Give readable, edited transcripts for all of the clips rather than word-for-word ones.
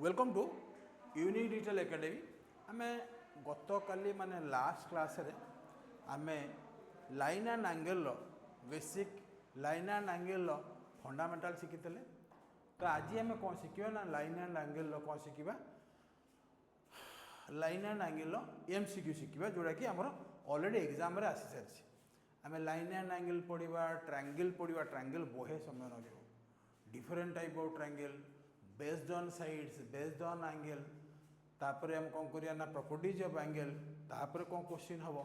Welcome to unique digital academy आम गत काली माने लास्ट क्लास रे आम line and angle basic line and angle fundamental शिखी तो आज आम कौन शिखा ना लाइन एंड एंगल कौन शिखा लाइन एंड एंगल एमसीक्यू शिखा जोटा कि आमर ऑलरेडी एग्जाम रे आसी सारी आम लाइन एंड एंगल पढ़ा ट्रायंगल पढ़ा ट्रायंगल बहे समय लगे different type of triangle based on sides based on angle तापर हम कौन करिया ना प्रॉपर्टीज ऑफ एंगल तापर कौन क्वेश्चन हम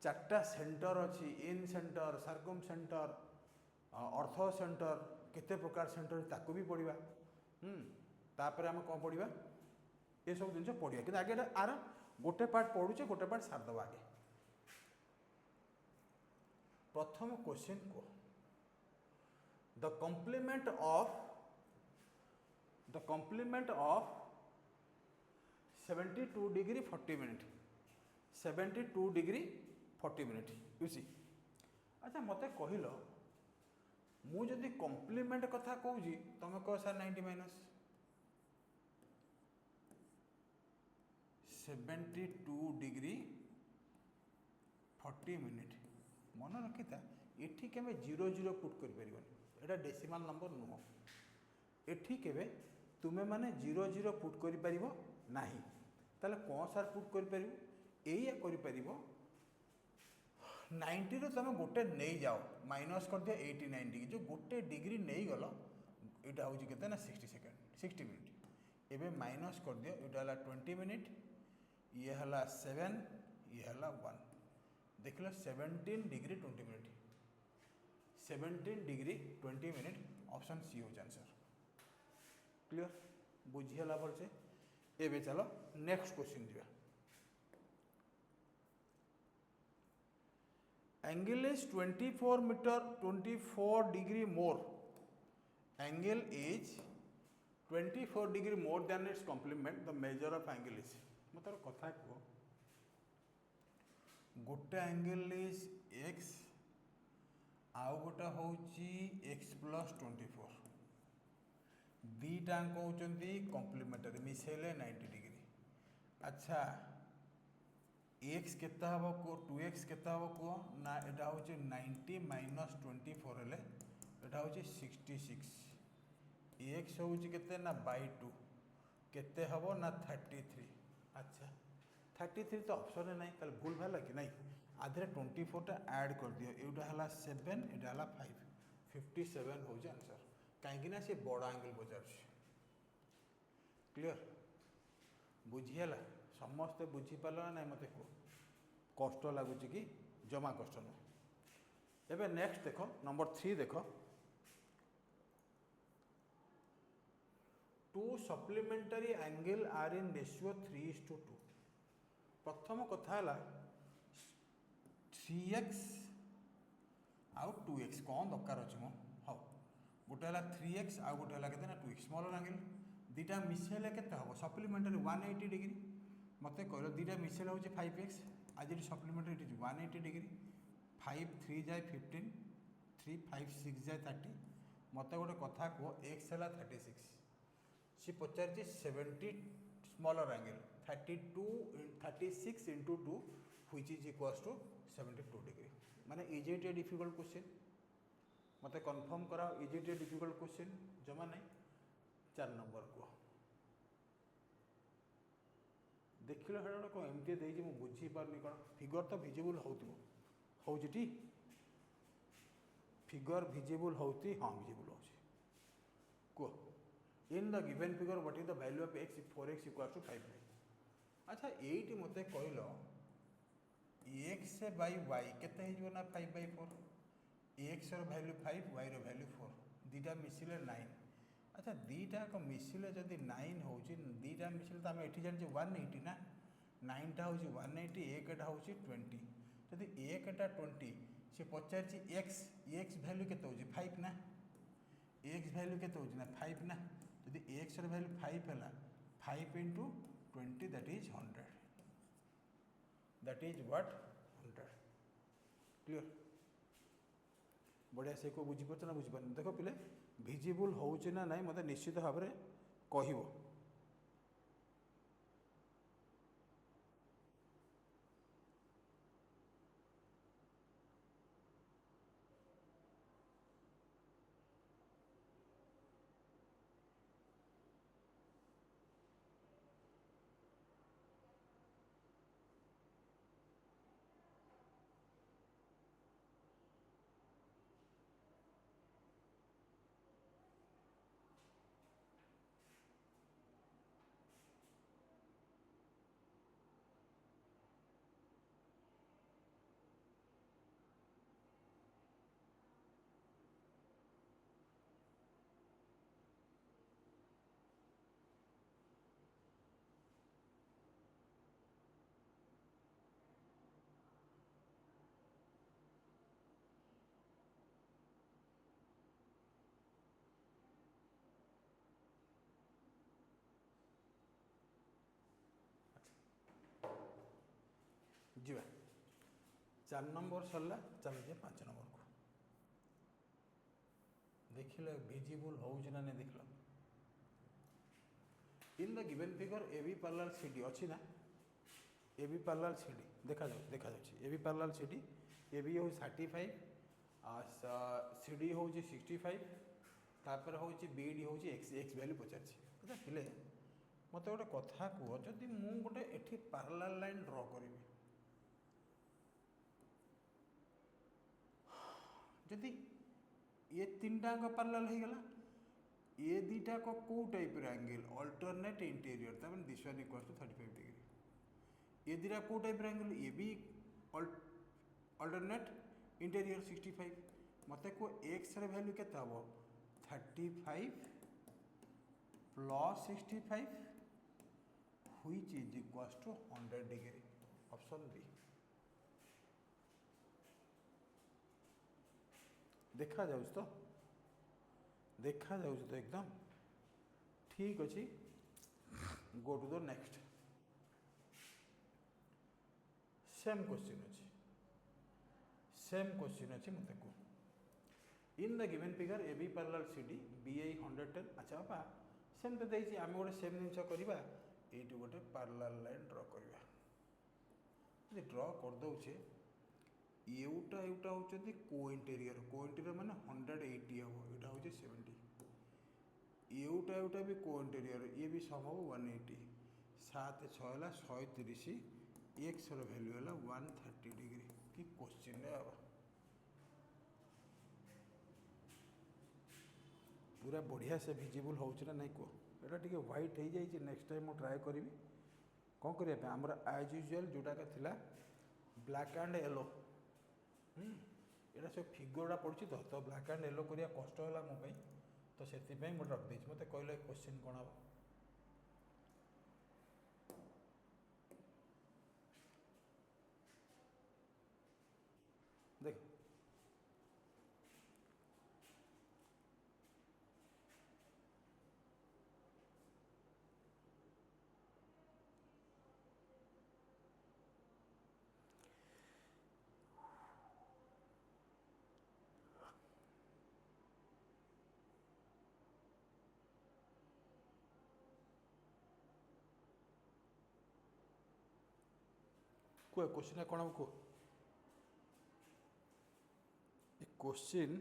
चार्टा सेंटर अच्छी incentre circumcentre orthocentre केते प्रकार सेंटर ताकू भी पढ़ा तापर हम कौन पढ़ा ये सब जिन पढ़ा कि आगे आर गोटे पार्ट पढ़ुचे गोटे पार्ट सारदे आगे प्रथम क्वेश्चन को the complement of 72 degree 40 minute 72 degree 40 minute you see अच्छा मते कहिलो मु जदि कॉम्प्लीमेंट कथा कहूँ तुम कह सर 90 माइनस 72 डिग्री 40 मिनिट मन रखिता एठी केबे 00 पुट कर परिबनी एटा डेसिमल नंबर नुह एठी केबे तुमे माने 00 पुट कर परिबो नाही ताले कौन सार पुट कर परिबो एया कर परिबो 90 रो तुम गोटे नहीं जाओ माइनस कर दिया 89 डिग्री जो गोटे डिग्री नहीं गलो एटा होची केते ना 60 सेकंड 60 मिनिट एबे माइनस कर दिया एटा हला 20 मिनिट ये हला 7 ये हला 1 देख लो 17 degree 20 minute 17 degree 20 minute option C हो आंसर क्लियर बुझीगला भलसे एबे चलो नेक्स्ट क्वेश्चन दिया angle is 24 metre 24 degree more angle is 24 degree more than it's complement the measure of angle is मतलब कथा कह गोटे एंगल इज एक्स आउ गोटा होची एक्स प्लस 24 दीटा कहते कॉम्प्लीमेंटरी मिसेले 90 डिग्री अच्छा एक्स केता हबो को 2x केता हबो को ना एटा होची 90 माइनस 24 हेले एटा होची 66 एक्स होची केते ना बाय 2 केते हबो ना 33 अच्छा 33 तो ऑप्शन नहीं ताले भूल भाला कि नहीं आधे 24 टा ऐड कर दियो एटा हला 7 एटा हला 5 57 हो जे आंसर कहीं ना से बड़ा एंगल पचार क्लियर बुझीगला समस्ते बुझीपार ना ना मत कह कष्ट लगुच कि जमा कष्ट नुह एबे नेक्स्ट देख नंबर 3 देख two supplementary angle are in ratio 3:2 प्रथम कथा 3x आउ 2x कौन दरकार अच्छे मो हाँ गोटे है 3x आउ गोटे है के 2x स्मॉलर एंगल दीटा मिसेले के सप्लीमेंटरी 180 डिग्री मत कह दीटा मिसेल हूँ 5x आज सप्लीमेंटरी 180 डिग्री 5 3 जाए 15 3 5 6 जाए 30 मत गोटे कथा कह x है 36 सी पचार 70 smaller angle 36 into 2 which is equals to 72 degree माने is it a difficult question मत कन्फर्म कराओ is it a difficult question जमा नहीं 4 नंबर को देख लो हेटा कौन एमती देजी मुझे बुझीपारनी कौन फिगर तो भिजिबल होती फिगर भिजिबल होती हाँ भिजिबल हो कह in the given figure what is the value of x 4x equals to 5 अच्छा ये मत कहल x बाय y केते हो ना 5/4 x वैल्यू 5 y वैल्यू 4 दीटा मिसिले 9 अच्छा दीटा को मिसिले जदि 9 हो दीटा मिसिले तो आम ये जाने 180 ना 9टा हूँ 180 एकटा हूँ 20 जदि एकटा 20 सी पचार एक्स वैल्यू के 5 ना एक्स वैल्यू के ना 5 ना जदि एक्स वैल्यू 5 है 5 into 20 that is 100 that is what 100 clear बढ़िया से को बुझीपार ना बुझीपार देख पे भिजिबल हो ना ना मत निश्चित भाव में कह जी 4 नंबर सरला चल 5 नंबर को देख लो विजिबल हो ना नहीं देख लो in the given figure A B parallel C D अच्छी ना A B parallel C D देखा A B parallel C D A B हो 35 सी डी हो 65 तापर हूँ बी डी हूँ एक्स एक्स वैल्यू पचार देखिले मत गोटे कथा कह जदि मु गोटे एठी पैरेलल लाइन ड्र करी जदि ये तीन टाक पैरेलल हो गला ये दीटा को टाइप एंगल अल्टरनेट इंटीरियर तब this one equal to 35 degree ये दीटा को टाइप एंगल ये भी अल्टरनेट इंटीरियर 65 मत को एक्स रे वैल्यू के 35 plus 65 which is equal to 100 degree option B देखा जाऊँ तो एकदम ठीक अच्छे go to the next same question अच्छे मत को in the given figure A B parallel C D B I 110 अच्छा बापा सेम तो देखिए आम गोटे सेम जिन करवा ये गोटे पैरेलल लाइन ड्र करवा ड्र करदे एटा होती को इंटीरियर माने 180 हम यहाँ हूँ 70 एटा भी को इंटीरियर ये भी सम हम 180 7 6 है 130 एक्स वैल्यू है 130 डिग्री कि क्वेश्चन पूरा बढ़िया से विजिबल हो नहीं कह एटा टी व्हाइट हो जाए नेक्स्ट टाइम मुझे ट्राए करी कौन करने आमर एज यूजुअल जोटा था ब्लैक एंड येलो यहाँ सब फिगरटा पड़ी तो ब्लैक एंड येलो करिया कष्ट है मो तो से मुझे रखी मत कहले क्वेश्चन कौन हम देख कह क्वेश्चन कौन हम कह क्वेश्चन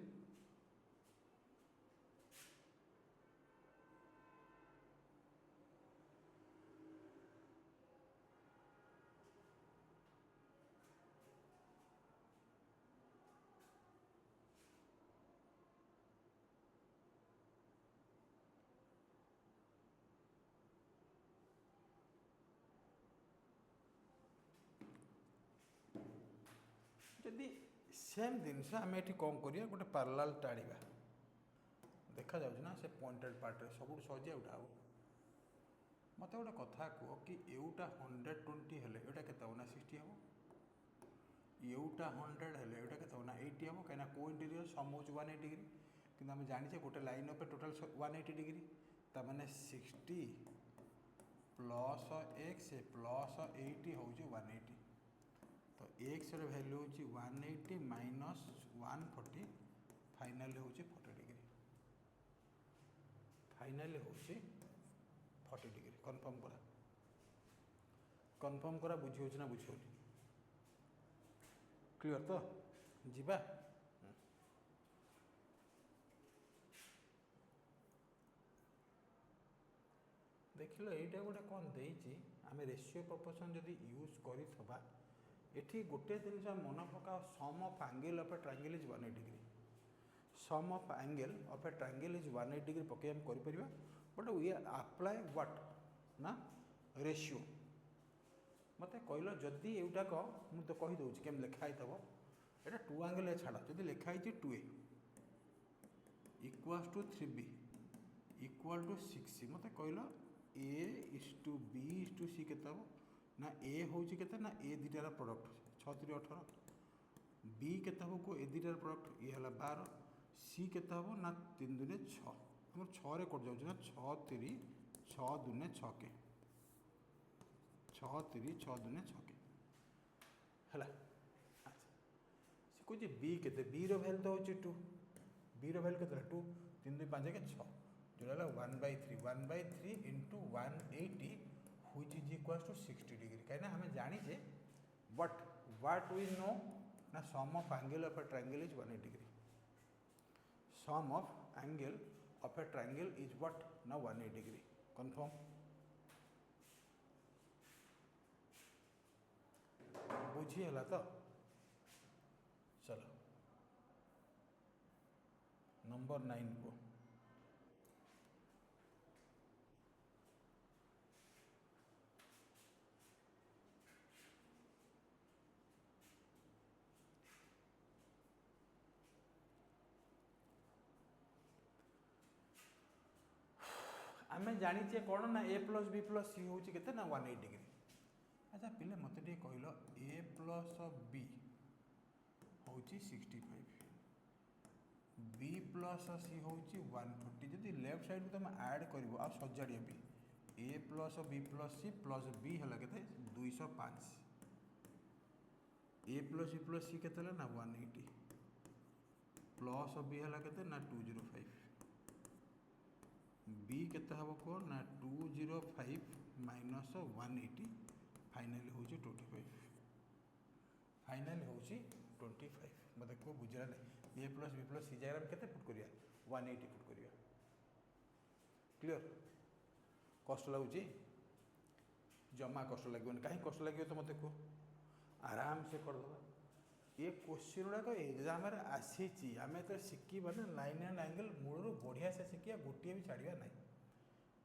जदि सेम जिनस आम ये कौन करिया गोटे पैरेलल टाणिबा देखा जाऊँ ना से पॉइंटेड पार्ट सब सहज उठा हम मत गोटे कथा कह कि एटा 120 हेले एटा केते हो ना 60 हम एटा 100 हेले एटा केते हो ना 80 हम कहीं को इंटीरियर सम हो 180 डिग्री कि आम जाने गोटे लाइन पे टोटाल 180 डिग्री तमाने 60 प्लस एक्स प्लस 80 हूँ 180 तो एक्स वैल्यू हूँ 180 माइनस 140 फाइनाल हूँ 40 डिग्री फाइनाल हूँ 40 डिग्री कन्फर्म करा बुझी हो ना बुझी क्लियर तो जीवा देख लो यहाँ गोटे कौन देती आम रेशियो प्रोपोर्शन जदि यूज करवा एठी गोटे जिन मन पका sum of angle of a triangle is 180 degree sum of angle of a triangle is 180 degree पकई हम कर बट वी अप्लाई व्हाट ना रेशियो मत कहल जदि एटाक मुझे कहीदे केम लिखाई थो यहाँ 2 एंगल छाड़ जब लिखाई 2a equals to 3b equal to 6c मत कहल a is to b is to c के ना ए हूँ के ना ए दुटार प्रोडक्ट 6 3 18 बी के को ए दुटार प्रोडक्ट ये है 12 सी के ना 3 2 6 आम 6 कट जाऊँ ना 6 3 6 2 6 के 6 3 6 2 6 के है। अच्छा से कौन बी के बी रैल्यू तो हूँ 2 बी रैल्यू के 2 3 2 5 के 6 जो 1/3 into 180 which is equals to 60 degree कहीं हमें जानीचे what we know ना sum of angle of a triangle is 180 degree. Sum of angle of a triangle is what? ना 180 degree. Confirm? बुझी है तो चलो नंबर 9 को आम जाचे कौन ना ए प्लस बी प्लस सी हूँ के ना 180 डिग्री। अच्छा पिले मत कहल ए प्लस बी हूँ 65 बी प्लस सी हूँ 140 जदि लेफ्ट साइड को तुम ऐड कर सजाड़ B A plus B plus C plus B है के 205 A plus B plus C के ना 180 प्लस बी है के ना 205 बी के कौन ना 205 माइनस 180 फाइनाली हूँ 25 फाइनाली हूँ 25 मत को बुझा नहीं ए प्लस बी प्लस सी जगह के पुट करिया 180 पुट करिया क्लियर कष्ट लगुच जमा कष्ट लगे कहीं कष्ट लगे तो मत कह आराम से करदे ये क्वेश्चन गुड़ाक एग्जाम आसी आम तो शिखा ना लाइन एंड एंगल मूल बढ़िया से शिखा गोटे भी छाड़ा ना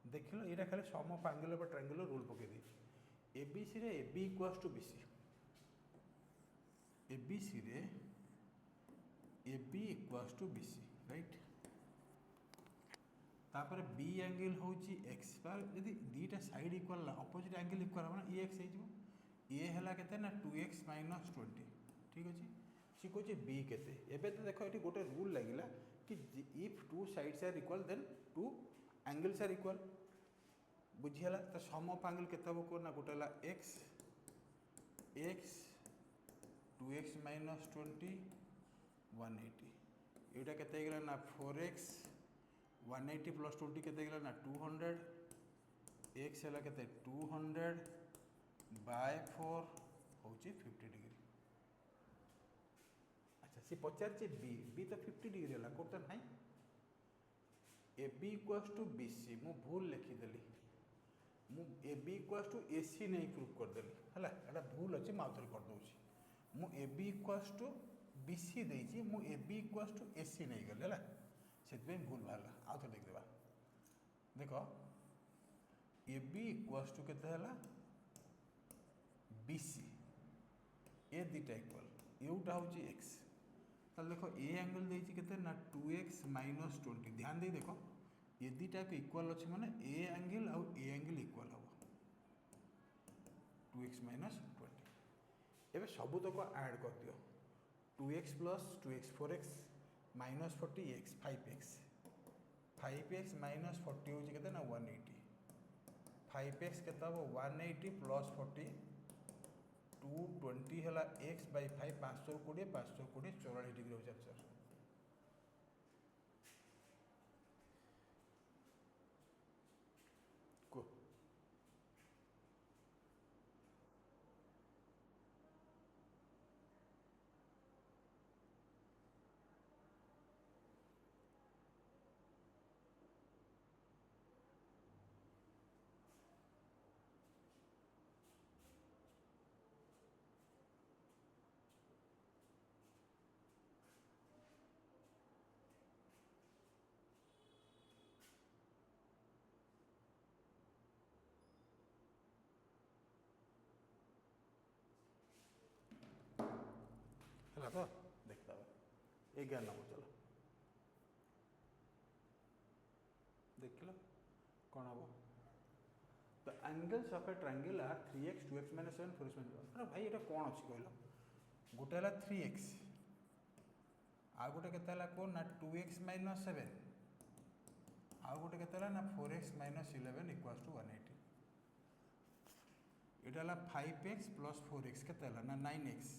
देख लो यहाँ खाली sum of angle of triangle rule पकई दी एबीसी रे AB equals to BC ABC रे AB equals to BC right तापर बी एंगल हूँ एक्स यदि दीटा side equal opposite angle equal हम ना एक्स ये है के ना 2x माइनस 20 ठीक अच्छे सी कहे बी केते एबे तो देखो ये गोटे रूल लगिला कि if two sides are equal then two angles are equal बुझीगला तो सम ऑफ एंगल केते हम को ना गोटे एक्स एक्स 2x माइनस 20 180 यहाँ केते ना 4x 180 प्लस 20 केते ना 200 एक्स है के 200 बाय 4 हूँ 50 डिग्री। अच्छा सी पचार बी बी तो 50 डिग्री है कौन ना A B equals to B C मु भूल लिखिदेली मु A B equals to A C नहीं प्रूफ करदेली है यहाँ भूल अच्छे मुझे करदे मु A B equals to B C देती मु A B equals to A C नहीं गली है से भूल बाहर आउ थे देखा देख ए बी इक्वल्स टू के बी सी ए दुटा इक्वल यूटा हूँ एक्स ताल देख ए एंगल देती के ना 2x माइनस 20 ध्यान दे देख ये दुटा को इक्वल अच्छे माने ए एंगल आउ ए एंगल इक्वल हम 2x माइनस 20 एवं सबूतक ऐड कर दियो 2x plus 2x 4x minus 40x 5x 5x minus 40 हूँ के ना 180 5x के 180 प्लस 40 220 है एक्स बै 5 520 520 44 डिग्री हो सर को है तो देखता है 11 नंबर चलो देख लो कौन हम तो angles of a triangle are 3x 2x minus 7 4x minus अरे भाई ये कौन अच्छी कहल गोटे है 3x आ गोटे के कौन ना 2x माइनस 7 आ गोटे के ना 4x माइनस 11 इक्वल्स टू 180 यहाँ 5x प्लस 4x के 9x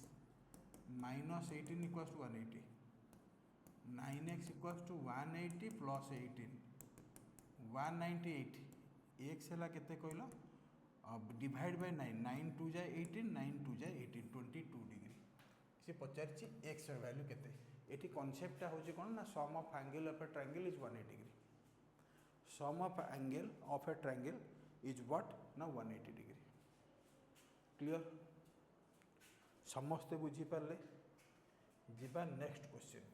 minus 18 equals to 180 9x equals to 180 plus 18 198 x है केते कहल डिवाइड बाय 9 9 2 जाए 18 9 2 जाए 18 22 डिग्री से पचार एक्स वैल्यू केते एटी कॉन्सेप्टटा होची कोन ना sum of angle of a triangle is 180 degree sum of angle of a triangle is what ना 180 डिग्री क्लियर समस्ते बुझी पारले जीवा नेक्स्ट क्वेश्चन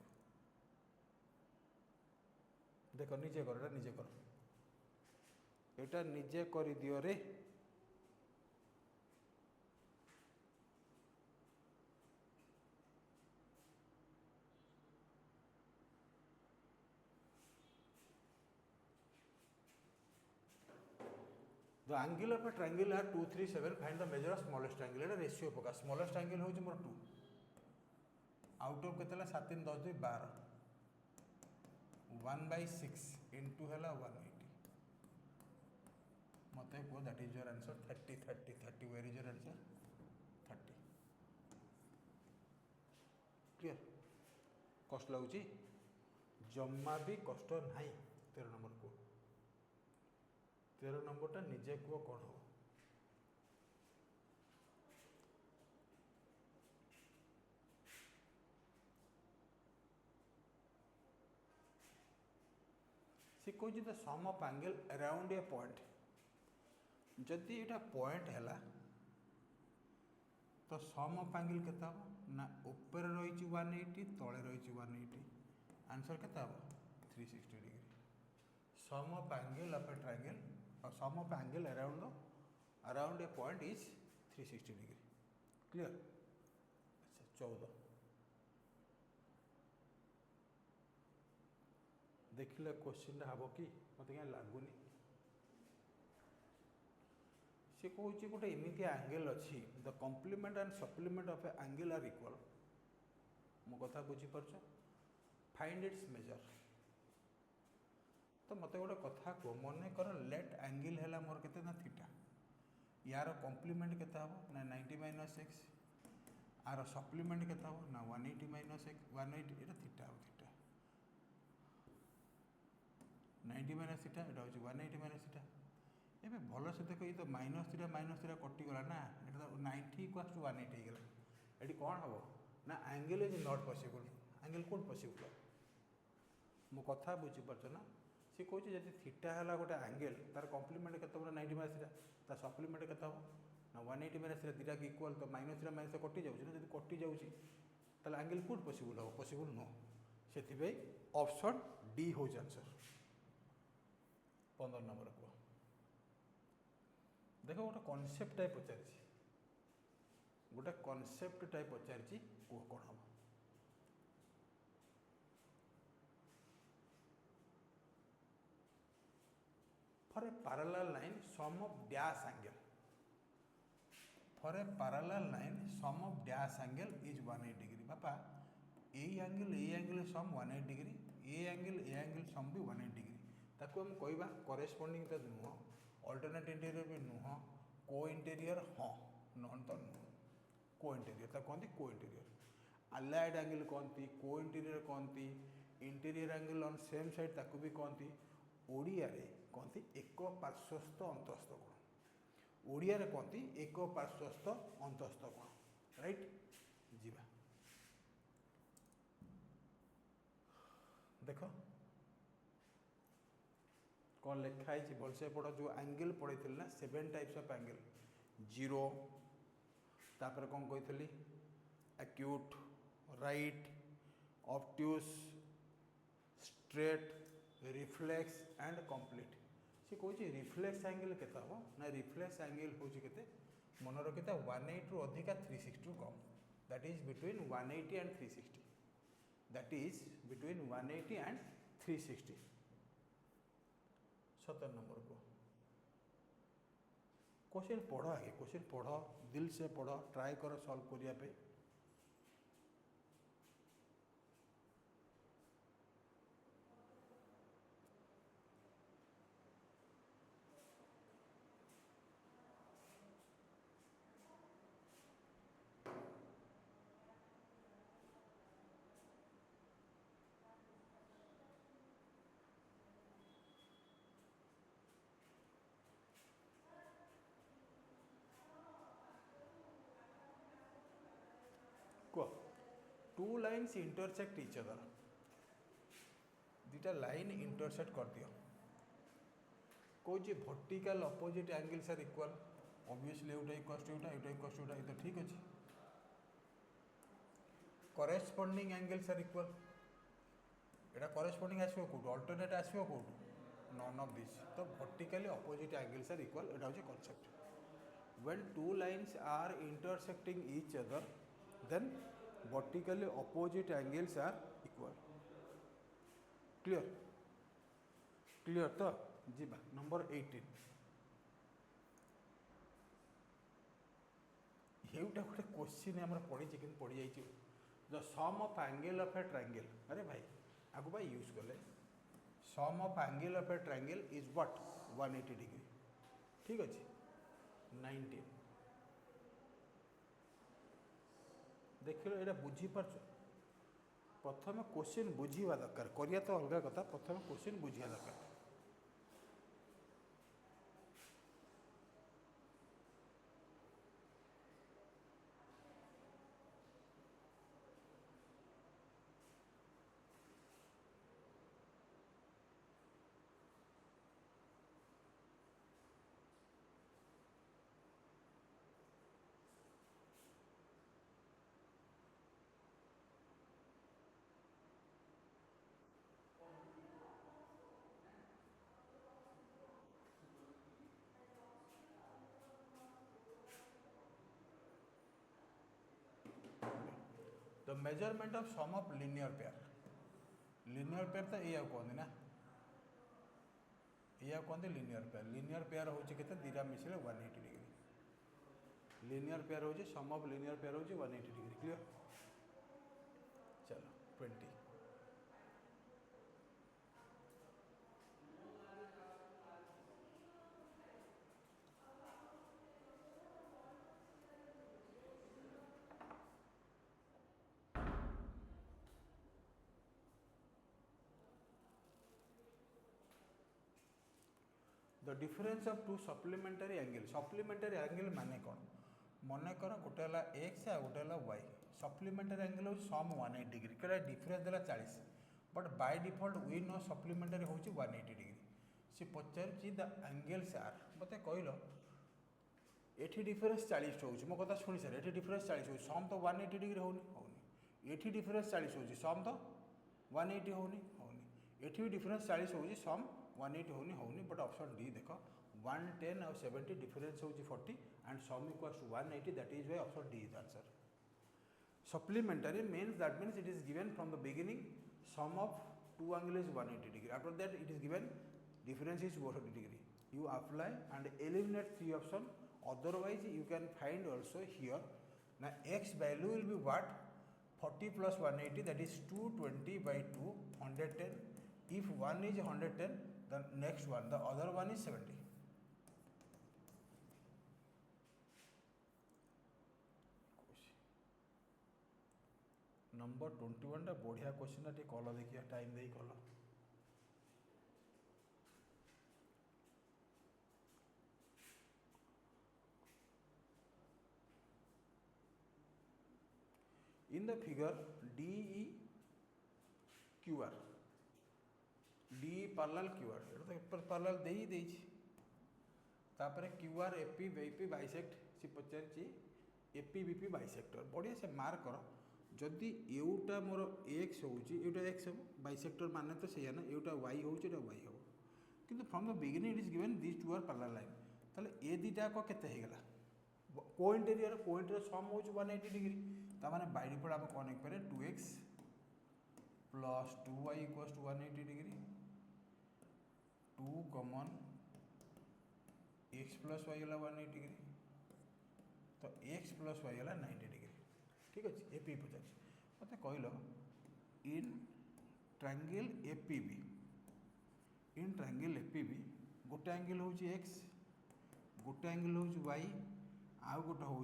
देखो निजे कर निजे कर एटा निजे कर दियो रे The angle of a triangle are 2, 3, 7. Find the measure of smallest angle. It ratio पका smallest angle हो मोर 2 out of केतला 7 3 10 2 12 1/6 into हला 180 मते को that is your answer 30 30 30 where is your answer 30 clear कष्ट लगुची जम्मा भी कष्ट नहीं 13 नंबर को 13 नंबरटा निजे कह कौन हो सी कह the sum of angle around a point जदि यहाँ पॉइंट है तो सम ऑफ एंगल केते हम ना ऊपर रही 180 तले रही 180 आंसर केते हम 360 degree sum of angle of a triangle और sum of angle around a point is 360 degree clear अच्छा 14 देखिले क्वेश्चन हम कि मत क्या लगुनि सी कौच गोटे एमती एंगल अच्छी the complement and supplement of a angle are equal मो कथा बुझीपार फाइंड इट्स मेजर तो मत गोटे कथा कह मन कर लेट एंगल है मोर के ना थीटा यार कम्प्लीमेंट के हम ना 90 माइनस एक्स आर सप्लीमेंट के हम ना 180 माइनस एक्स 180 ये थीटा हो थीटा 90 माइनस थीटा यहाँ हूँ 180 माइनस थीटा ये भल से देख ये तो माइनस थीटा कटिगला ना ये तो 90 इक्वल्स टू 180 होगा ये कौन हम ना angle is not possible angle कौन पॉसिबल मो कथा बुझीपार ना सी कौन जब थीटा है गोटे एंगल तार कम्प्लीमेंट के 90 माइनस थीटा तार सप्लीमेंट के हम ना 180 माइनस थीटा दुटा इक्वल तो माइनस थीटा माइनस कटि जाऊँ ना जब कटि जाऊँगी एंगल कौन पॉसिबल हम पॉसिबल नुह से ऑप्शन डी हो आंसर 15 नंबर को देख गोटे कनसेप्ट टाइप पचार गोटे कनसेप्ट टाइप पचार कह कौन हम for a parallel line sum of dash angle for a parallel line sum of dash angle is 180 degree बापा a angle sum 180 degree a angle sum भी 180 degree ताको हम कहवा करेस्पोंडिंग तो नुह अल्टरनेट इंटीरियर भी नुह को इंटीरियर हाँ नॉन तो नुह को इंटीरियर ताको कहते को इंटीरियर अलाइड एंगल कहती को इंटीरियर कहती interior angle on same side ताको भी कहती ओडिया रे कहती एक पार्श्वस्थ अंतस्थ कोण ओडिया रे कहती एक पार्श्वस्थ अंतस्थ कोण राइट जीवा देख कौन लिखाई भलसे पढ़ जो एंगल पढ़ी ना 7 टाइप्स ऑफ एंगल जीरो तापर कौन कही acute right obtuse straight reflex and complete सी कौन रिफ्लेक्स एंगल के हम ना रिफ्लेक्स एंगल हूँ के मन रखी 180 रु अधिका 360 कम that is between 180 and 360 that is between 180 and 360 17 number को क्वेश्चन पढ़ आगे क्वेश्चन पढ़ दिल से पढ़ ट्राई कर सॉल्व करने two lines intersect each other, दुटा लाइन इंटरसेक्ट कर दियो, कौन vertical opposite angles are equal, obviously एटा इक्वल्स टू एटा, एटा इक्वल्स टू एटा, ये तो ठीक अच्छे। करेस्पॉन्डिंग एंगल्स आर इक्वल, एटा करेस्पॉन्डिंग आसो कौट, अल्टरनेट आसो कौट, नॉन ऑफ दिस, तो vertically opposite angles are equal, एटा होची concept. When two lines are intersecting each other, then vertically opposite angles are equal. Clear? Clear तो जीवा number 18। येउटा गोटे क्वेश्चन आमर पढ़ी कि पढ़ी जाइए, the sum of angle of a triangle, अरे भाई आगु भाई यूज कले, sum of angle of a triangle is what 180 degree, ठीक अच्छे। 19 देख लो ये बुझीपार, प्रथम क्वेश्चन बुझा दरकार, करिया तो अलग कथा, प्रथम क्वेश्चन बुझा दरकार। The measurement of sum of linear pair, linear pair तो ये कहते ना, ये कहते लिनियर पेयर, लिनियर पेयर हूँ के दीटा मिसले 180 डिग्री, लिनियर पेयर हूँ सम ऑफ लिनियर पेयर हूँ 180 डिग्री। क्लियर? चलो 20 the difference of two supplementary angle, supplementary angle माने कौन, मन कर गोटे है एक्स आ गोटे है वाई, सप्लीमेंटरी एंगल हूँ सम 180 डिग्री, क्या डिफरेंस देला 40, but by default we know supplementary हूँ 180 डिग्री। सी पचार द एंगल्स आर, मत कहल ये डिफरेंस 40 हो, मो कथा शुणी सारे, ये डिफरेंस 40 हो, सम तो 180 डिग्री होनी, ये डिफरेंस 40 हो, सम तो 180 होनी, ये भी डिफरेंस 40 हो, सम 180 होनी, बट ऑप्शन डी देख 110 और 70 डिफरेंस हो 40 and sum equals to 180, that is why option D is answer. Supplementary means that means it is given from the beginning sum of two angle is 180 degree, after that it is given difference is 400 degree, you apply and eliminate 3 option, otherwise you can find also here. Now x value will be what, 40 plus 180, that is 220 by 2, 110. If one is 110, the next one, the other one is 70. Number 21 टा बढ़िया question टे कल, देखिए time दे कल। In the figure DEQR, DE parallel QR, तो parallel दे ही देछि, तापर QR AP BP bisect, सी पचारछि AP BP bisector, बढ़िया से मार्क कर, जदि एटा मोर x होउछि, एटा x हो, bisector माने तो सेया ना, एटा y होउछि, एटा y हो, किंतु from the beginning it is given this two are parallel line, ताले ए दिटा को केते हे गेला, को इंटीरियर पॉइंट रे सम होउछि 180 डिग्री, ता माने बाय डिफॉल्ट हम कोन करे 2x plus 2y equals to 180 degree, 2 common x plus y होला 180 डिग्री, तो x प्लस y होला 90 डिग्री, ठीक अच्छे। एपी पचार मत कहल in triangle APB, in triangle APB गोटे एंगल हूँ x, गोटे एंगल हूँ y, आउ गोटे हूँ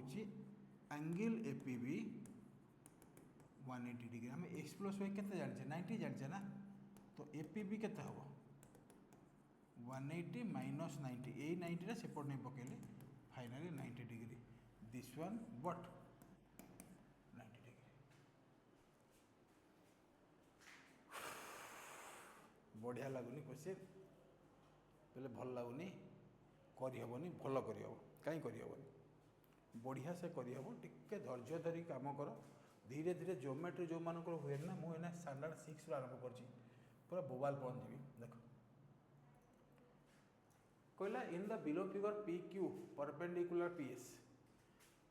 एंगल एपीबी 180 डिग्री, आम एक्स प्लस वाई केते जानचे 90 जानचे ना, तो एपीबी केते हम 180 माइनस 90, यही 90 सेपट नहीं पकेले, finally 90 degree, this one what 90 degree. बढ़िया लगुनि क्वेश्चन बोले भल लगुनि करहबनी भल करहब कहीं करहबनी बढ़िया से करहब टिके धैर्य धरी काम कर धीरे धीरे ज्योमेट्री जो मान हुए ना मुझे स्टैंडर्ड 6 आरंभ कर पूरा बोबाल पहुँच जी देख कहला in the below figure P Q perpendicular P S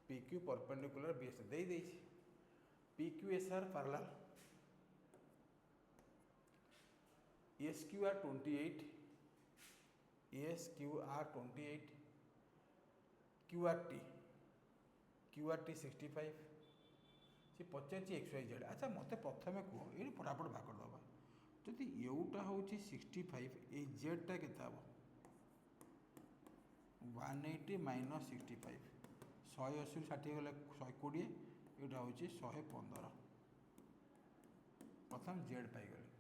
P Q perpendicular P S दे P Q S are parallel S Q R 28 S Q R 28 Q R T 65 सी पचार एक्स वाई जेड अच्छा मत प्रथम कह ये फटाफट भाग करदे जदि यूटा हूँ 65 ये जेडटा के 180 माइनस 65 180 षाठी गले 120 यहाँ हूँ 115 प्रथम जेड पाईगली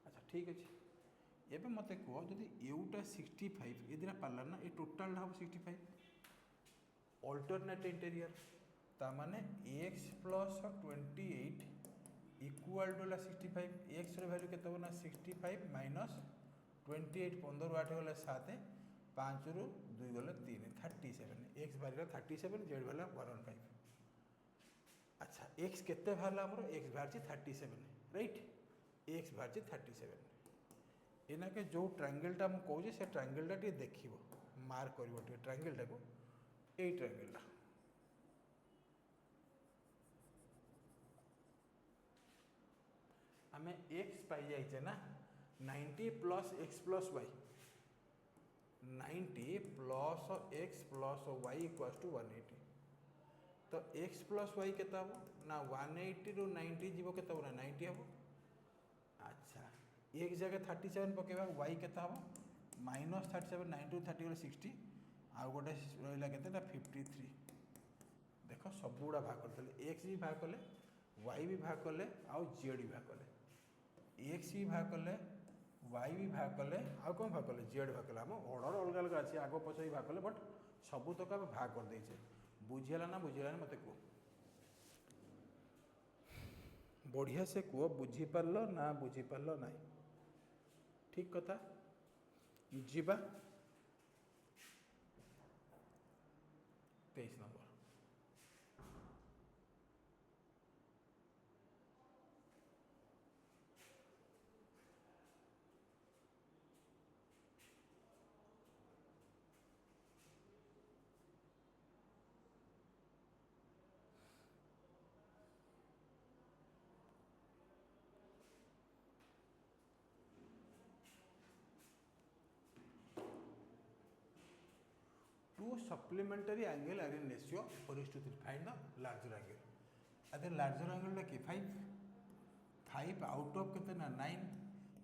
अच्छा ठीक अच्छे एवं मत कह जदि यूटा 65 ये दिन पार्ला ना ये टोटाल हम 65 अल्टरनेट इंटेरियर तामाने X plus 28 equal to 65 X value के ना 65 माइनस 28 15 8 गले 7 5 रु 2 गले 3 37 एक्स बाहर 37 जेड बाहर 115 अच्छा एक्स केते बाहर आमर एक्स बाहर 37 राइट एक्स बाहर 37 एना के जो ट्रायंगलटा मु कहूँ से ट्रायंगलटा टे देखिबो मार्क करिवो टे ट्रायंगलटा को ए ट्रायंगलटा आमे एक्स पाई जाइए ना 90 plus X plus Y 90 plus X plus Y equals to 180 तो एक्स प्लस वाई के ना 180 रु 90 जीव के ना 90 हम अच्छा एक जगह 37 पकेबा वाई के माइनस 37 90 30 गले 60 आउ गोटे रहा के 53 देख सब गुड़ा भाग करते एक्स भी भाग कले वाई भी भाग कले आउ जेड भी भाग कले एक्स भी भाग कले वाई भी भाग कले आउ कौन भाग कले जेड भाग कले आम ऑर्डर अलग अलग अच्छे आग पछ भी भाग कले बट सबूतक आम भाग कर देचे बुझीगला ना बुझीगला मत कह बढ़िया से कह बुझीपार ना बुझीपार ना ठीक कथा जीवा 23 number two supplementary angle are in ratio 4:3 find the larger angle अरे larger angle टा कि 5 आउट ऑफ कितना ना 9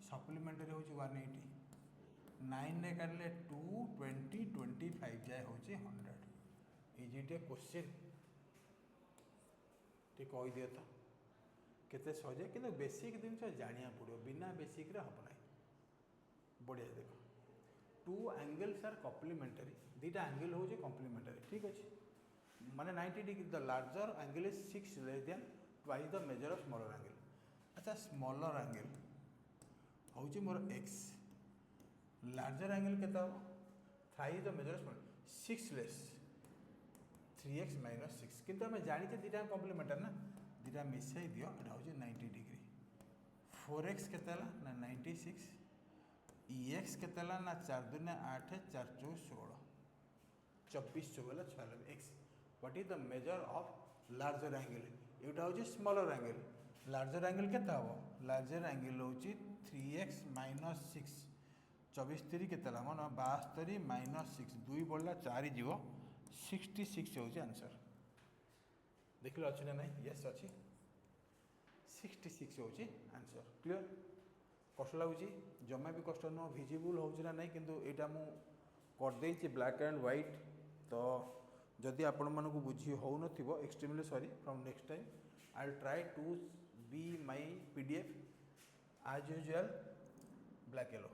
सप्लीमेंटरी हूँ 180 9 ने काटले 2 20 25 जाए हूँ 100 इजी टे क्वेश्चन टे कही दिए तो केते सजे कि बेसिक जिन जाना पड़ो बिना बेसिक रे हम ना बढ़िया देख टू एंगल्स आर कॉम्प्लीमेंटरी दीटा एंगल हो कॉम्प्लीमेंटरी ठीक अच्छे माने 90 degree the larger angle is 6 less than twice the measure of smaller angle अच्छा स्मॉलर एंगल हूँ मोर एक्स लार्जर एंगल केता हो thrice the measure of smaller 6 less 3x minus 6 किंतु आम जानी दीटा कॉम्प्लीमेंटरी ना दीटा मिसाई दियो एटा हूँ 90 डिग्री 4x केता ना 96 एक्स के ना 4 दूने 8 4 चौ 16 24 Chougala 6 x what is the measure of larger angle यहाँ हूँ स्मॉलर एंगल लार्जर एंगल के लार्जर एंगल हूँ 3x माइनस 6 24 3 के मन 72 माइनस 6 2 बढ़ला 4 जीव 66 हूँ आंसर देख लो अच्छे ना नहीं यस अच्छी 66 हूँ आंसर क्लियर कष्ट लगुच जमा भी कष्ट नुह भिजिबल हो नहीं किंतु यहाँ मु करदे ब्लैक एंड व्हाइट तो जदि आपण मानक बुझी हो extremely sorry from next time I will try to be my PDF as usual black yellow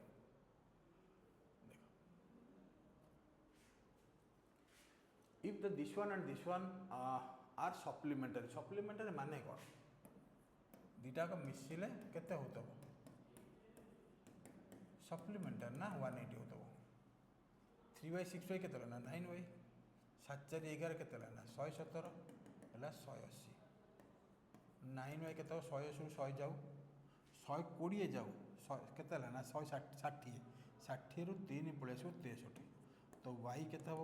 if the this one and this one are supplementary माने कौन दीटा को मिसिले केते होता सप्लीमेंटारी ना 180 होता 3/6 के 9 7 4 11 के 117 है 180 9 के 180 100 जाऊ 120 जाऊ के 160 60 रु 3 पलि आस 63 तो वाई के कह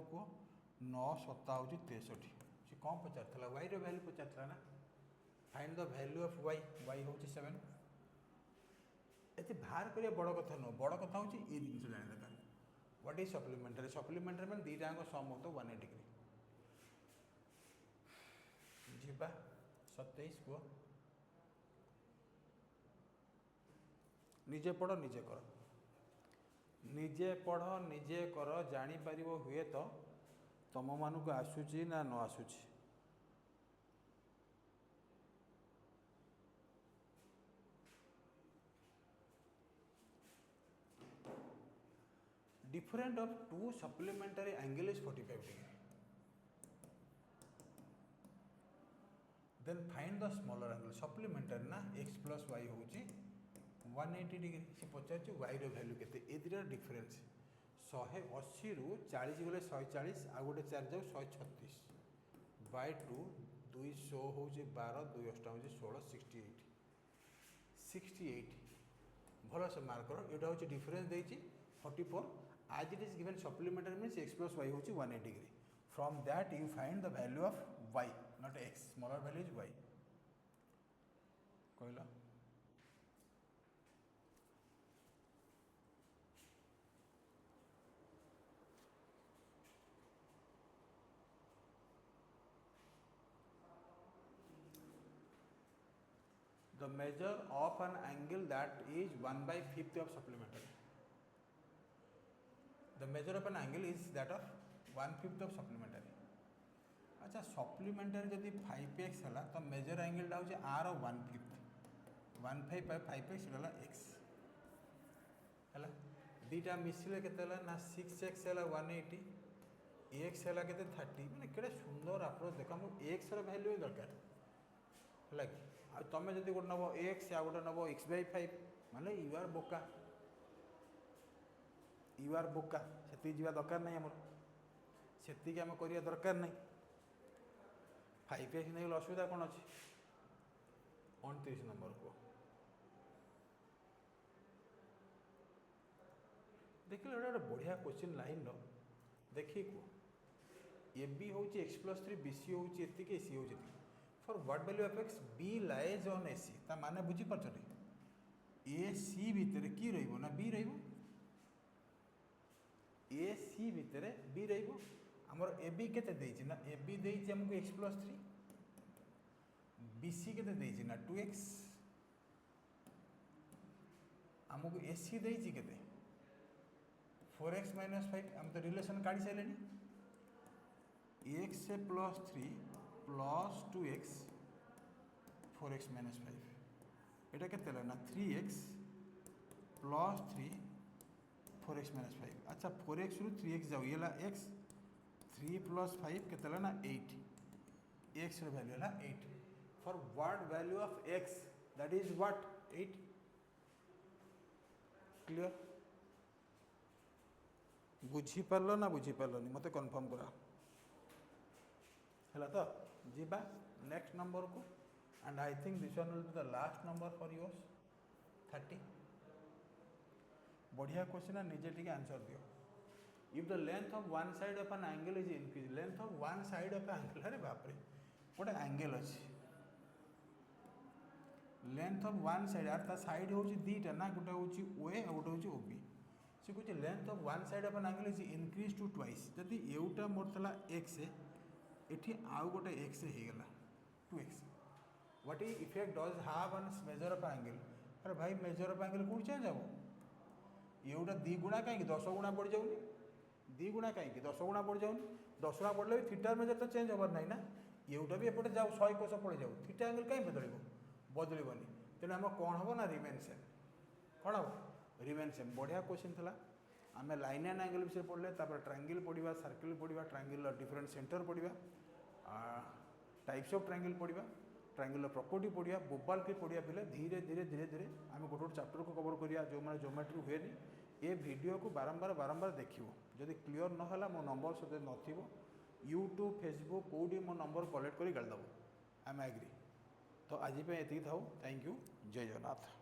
9 7 हूँ 63 सी कौन पचार वाई वैल्यू पचार ना find the value of Y Y हूँ 7 ये बाहर करिया बड़ कथा नुह बड़ कथा हूँ ये जिन जाना दरकार व्हाट इज सप्लीमेंटारी मैंने दीटा सम हो 180 डिग्री जीवा 27 को निजे पढ़ निजे कर निजे पढ़ निजे कर जापर हुए तो तुम मान को आसूची ना न आसूची different of two supplementary angle is 45 degree. Then find the smaller angle. Supplementary ना x plus y होची 180 डिग्री से पचार y रो वैल्यू केते ए दिरा डिफरेंस 180 रु 40 गले 140 आ गोटे 4 जाऊ 136 बाय 2 200 होची 12 2 8 होची 16 68 68 भलो से मार्क करो एटा होची difference देची 44 as it is given supplementary means x plus y होची 180 degree. From that you find the value of y, not x. Smaller value is y. कहला the measure of an angle that is 1/5 of supplementary. The measure of an angle is that of 1/5 of supplementary. अच्छा supplementary जदि 5x है तो major angle हूँ are 1/5 1/5 5x है x है दीटा मिसले के ना 6x है 180 x है के 30 मैंने केड़े सुंदर अप्रोच देख मुझे x वैल्यू दरकार है कि आ तुम जब गोटे नब x आ गोटे नब x/5 माने यू आर बोका यू आर बोका से जा दरकार नहीं आमर से आम कर दरकार नहीं 5x नहीं असुविधा कौन अच्छी 29 नंबर को देख गोटे बढ़िया क्वेश्चन लाइन रो देखिए कह ए बी हूँ x+3 बी सी हूँ ये सी हूँ for what value of x B lies on A C ता माने बुझीपार ए सी भितर कि रही ना बी रही ए सी भितर बी रमर ए बी के ना ए बी देती आमको x+3 बी सी के ना 2x आमको ए सी देती के 4x - 5 आम तो रिलेशन काढ़ी सारे x+3 + 2x 4x - 5 यहाँ के ना 3x + 3 4x - 5 अच्छा 4x रु 3x जाऊ ये x 3 + 5 के ना 8 x वैल्यू है 8 for what value of x that is what 8 clear बुझीपार ना बुझीपारनी मत कन्फर्म करा है तो जीवा नेक्स्ट नंबर को and I think this one will be the last number for yours 30 बढ़िया क्वेश्चन है निजे टी आंसर दियो if the length of one side of an angle is increase length of one side of angle अरे बाप रे गोटे angle अच्छी लेंथ ऑफ वन साइड यार ता साइड हो दीटा ना गोटे हूँ ओ आ गोटे हूँ ओबी से कहे length of one side of an angle is increase to twice जदि एटा मोर था एक्स एटी आउ गोटे एक्स होगला 2x what is effect does have on measure of angle अरे भाई मेजर ऑफ एंगल कौन चेंज हम एटा 2 गुणा कहीं 10 गुणा बढ़ जाऊनी 2 गुणा कहीं 10 गुणा बढ़ जाऊनी 10 गुणा बढ़ले भी थीटार मेजर तो चेंज हबार ना ना एटा भी एपटे जाऊ 100 कोस पड़े जाऊ थीटा एंगल कहीं बदलबनी तेणु आम कौन हम ना रिमेन सेम कौन हम रिमेन सेम बढ़िया क्वेश्चन था आम लाइन एंड एंगल विषय पढ़ले ट्रायंगल पढ़ा सर्किल पढ़ा ट्रायंगल डिफरेंट सेंटर पढ़ा टाइप्स ऑफ ट्रायंगल पढ़ा ट्रायंगल प्रॉपर्टी पढ़ा बोबाल के पढ़ा पे धीरे धीरे धीरे धीरे आम गोटे गोटे चैप्टर को कवर करिया जो मैंने ज्योमेट्री हुए ये वीडियो को बारंबार बारंबार देखियो जदि क्लियर न होला मो नंबर सते नथिबो यूट्यूब फेसबुक कोडी मो नंबर कलेक्ट करी गाल दबो आई एम एग्री। तो आज पे एति थाउ थैंक यू जय जगन्नाथ।